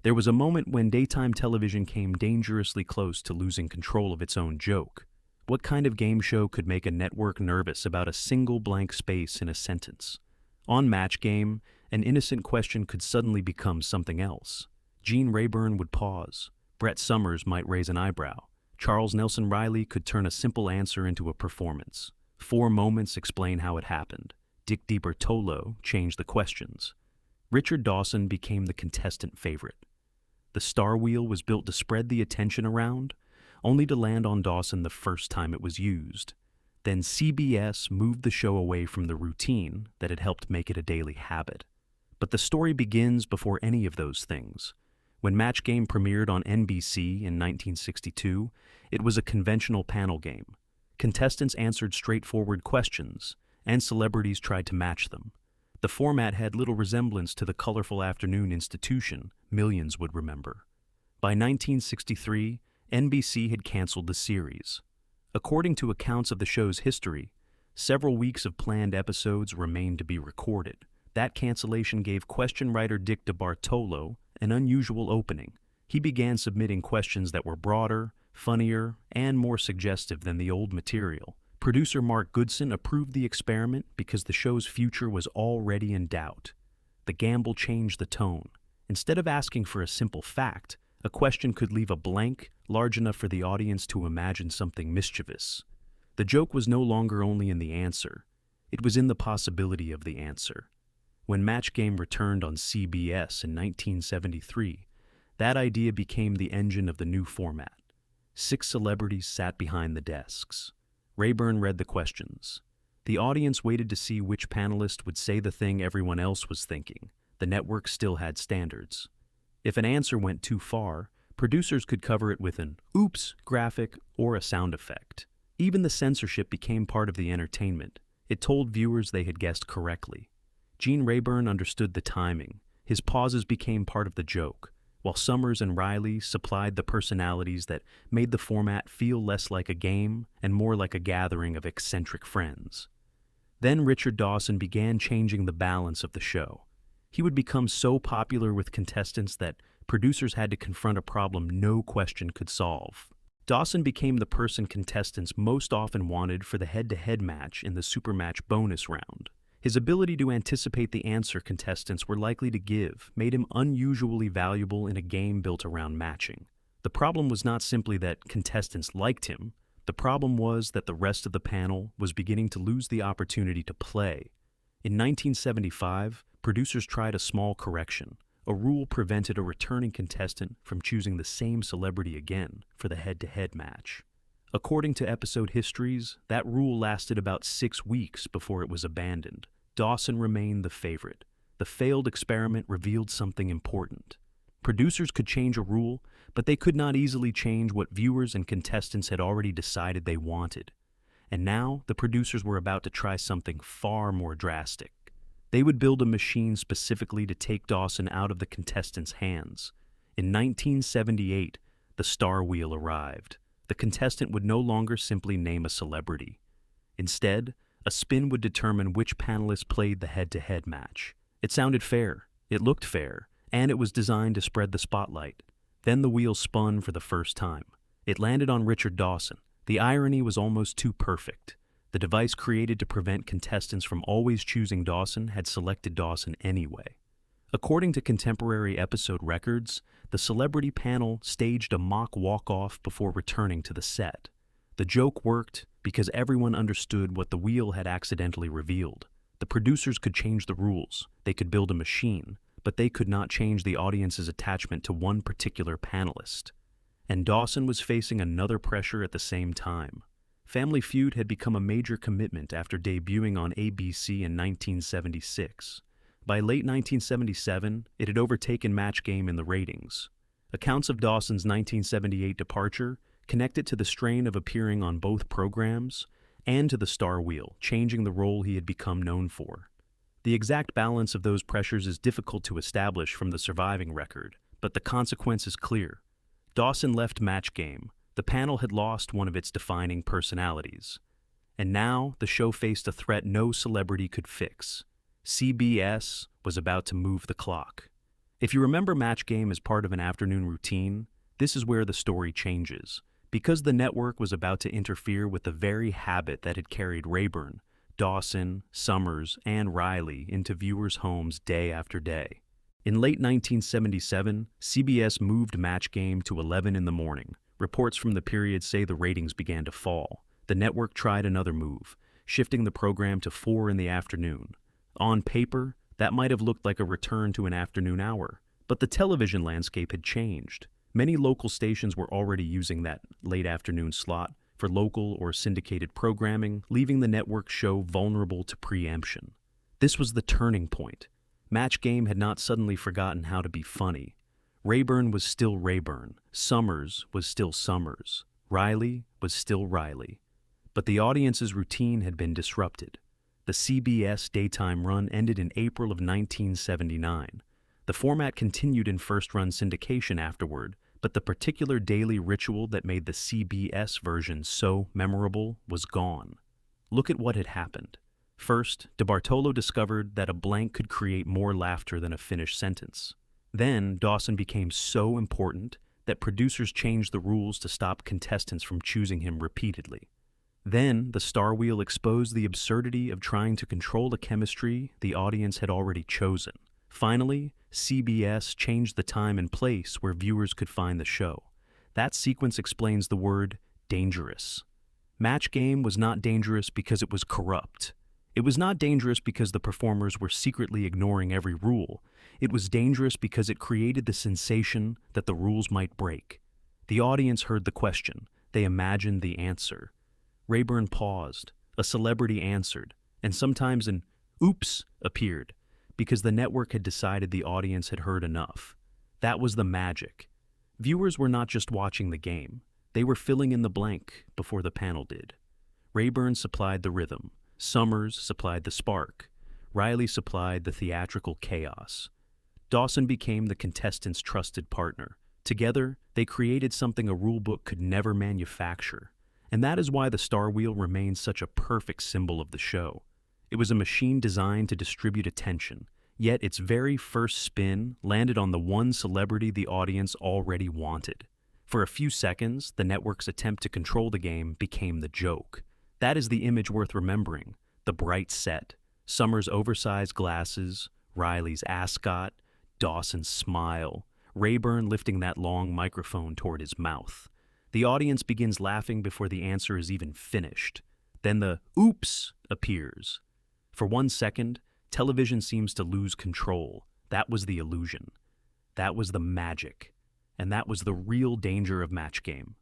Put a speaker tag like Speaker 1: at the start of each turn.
Speaker 1: There was a moment when daytime television came dangerously close to losing control of its own joke. What kind of game show could make a network nervous about a single blank space in a sentence? On Match Game, an innocent question could suddenly become something else. Gene Rayburn would pause. Brett Somers might raise an eyebrow. Charles Nelson Reilly could turn a simple answer into a performance. 4 moments explain how it happened. Dick DeBartolo changed the questions. Richard Dawson became the contestant favorite. The star wheel was built to spread the attention around, only to land on Dawson the first time it was used. Then CBS moved the show away from the routine that had helped make it a daily habit. But the story begins before any of those things. When Match Game premiered on NBC in 1962, it was a conventional panel game. Contestants answered straightforward questions, and celebrities tried to match them. The format had little resemblance to the colorful afternoon institution millions would remember. By 1963, NBC had canceled the series. According to accounts of the show's history, several weeks of planned episodes remained to be recorded. That cancellation gave question writer Dick DeBartolo an unusual opening. He began submitting questions that were broader, funnier, and more suggestive than the old material. Producer Mark Goodson approved the experiment because the show's future was already in doubt. The gamble changed the tone. Instead of asking for a simple fact, a question could leave a blank large enough for the audience to imagine something mischievous. The joke was no longer only in the answer. It was in the possibility of the answer. When Match Game returned on CBS in 1973, that idea became the engine of the new format. 6 celebrities sat behind the desks. Rayburn read the questions. The audience waited to see which panelist would say the thing everyone else was thinking. The network still had standards. If an answer went too far, producers could cover it with an oops graphic or a sound effect. Even the censorship became part of the entertainment. It told viewers they had guessed correctly. Gene Rayburn understood the timing. His pauses became part of the joke, while Somers and Reilly supplied the personalities that made the format feel less like a game and more like a gathering of eccentric friends. Then Richard Dawson began changing the balance of the show. He would become so popular with contestants that producers had to confront a problem no question could solve. Dawson became the person contestants most often wanted for the head-to-head match in the Supermatch bonus round. His ability to anticipate the answer contestants were likely to give made him unusually valuable in a game built around matching. The problem was not simply that contestants liked him. The problem was that the rest of the panel was beginning to lose the opportunity to play. In 1975, producers tried a small correction. A rule prevented a returning contestant from choosing the same celebrity again for the head-to-head match. According to episode histories, that rule lasted about 6 weeks before it was abandoned. Dawson remained the favorite. The failed experiment revealed something important. Producers could change a rule, but they could not easily change what viewers and contestants had already decided they wanted. And now, the producers were about to try something far more drastic. They would build a machine specifically to take Dawson out of the contestants' hands. In 1978, the star wheel arrived. The contestant would no longer simply name a celebrity. Instead, a spin would determine which panelist played the head-to-head match. It sounded fair, it looked fair, and it was designed to spread the spotlight. Then the wheel spun for the first time. It landed on Richard Dawson. The irony was almost too perfect. The device created to prevent contestants from always choosing Dawson had selected Dawson anyway. According to contemporary episode records, the celebrity panel staged a mock walk-off before returning to the set. The joke worked because everyone understood what the wheel had accidentally revealed. The producers could change the rules, they could build a machine, but they could not change the audience's attachment to one particular panelist. And Dawson was facing another pressure at the same time. Family Feud had become a major commitment after debuting on ABC in 1976. By late 1977, it had overtaken Match Game in the ratings. Accounts of Dawson's 1978 departure connect it to the strain of appearing on both programs and to the star wheel, changing the role he had become known for. The exact balance of those pressures is difficult to establish from the surviving record, but the consequence is clear. Dawson left Match Game. The panel had lost one of its defining personalities. And now the show faced a threat no celebrity could fix. CBS was about to move the clock. If you remember Match Game as part of an afternoon routine, this is where the story changes. Because the network was about to interfere with the very habit that had carried Rayburn, Dawson, Summers, and Reilly into viewers' homes day after day. In late 1977, CBS moved Match Game to 11 in the morning. Reports from the period say the ratings began to fall. The network tried another move, shifting the program to 4 in the afternoon. On paper, that might have looked like a return to an afternoon hour, but the television landscape had changed. Many local stations were already using that late afternoon slot for local or syndicated programming, leaving the network show vulnerable to preemption. This was the turning point. Match Game had not suddenly forgotten how to be funny. Rayburn was still Rayburn, Summers was still Summers, Reilly was still Reilly. But the audience's routine had been disrupted. The CBS daytime run ended in April of 1979. The format continued in first-run syndication afterward, but the particular daily ritual that made the CBS version so memorable was gone. Look at what had happened. First, DeBartolo discovered that a blank could create more laughter than a finished sentence. Then, Dawson became so important that producers changed the rules to stop contestants from choosing him repeatedly. Then, the Star Wheel exposed the absurdity of trying to control a chemistry the audience had already chosen. Finally, CBS changed the time and place where viewers could find the show. That sequence explains the word dangerous. Match Game was not dangerous because it was corrupt. It was not dangerous because the performers were secretly ignoring every rule. It was dangerous because it created the sensation that the rules might break. The audience heard the question. They imagined the answer. Rayburn paused, a celebrity answered, and sometimes an oops appeared, because the network had decided the audience had heard enough. That was the magic. Viewers were not just watching the game. They were filling in the blank before the panel did. Rayburn supplied the rhythm. Summers supplied the spark. Reilly supplied the theatrical chaos. Dawson became the contestants' trusted partner. Together, they created something a rulebook could never manufacture. And that is why the Star Wheel remains such a perfect symbol of the show. It was a machine designed to distribute attention, yet its very first spin landed on the one celebrity the audience already wanted. For a few seconds, the network's attempt to control the game became the joke. That is the image worth remembering. The bright set, Summers' oversized glasses, Reilly's ascot, Dawson's smile, Rayburn lifting that long microphone toward his mouth. The audience begins laughing before the answer is even finished. Then the oops appears. For 1 second, television seems to lose control. That was the illusion. That was the magic. And that was the real danger of Match Game.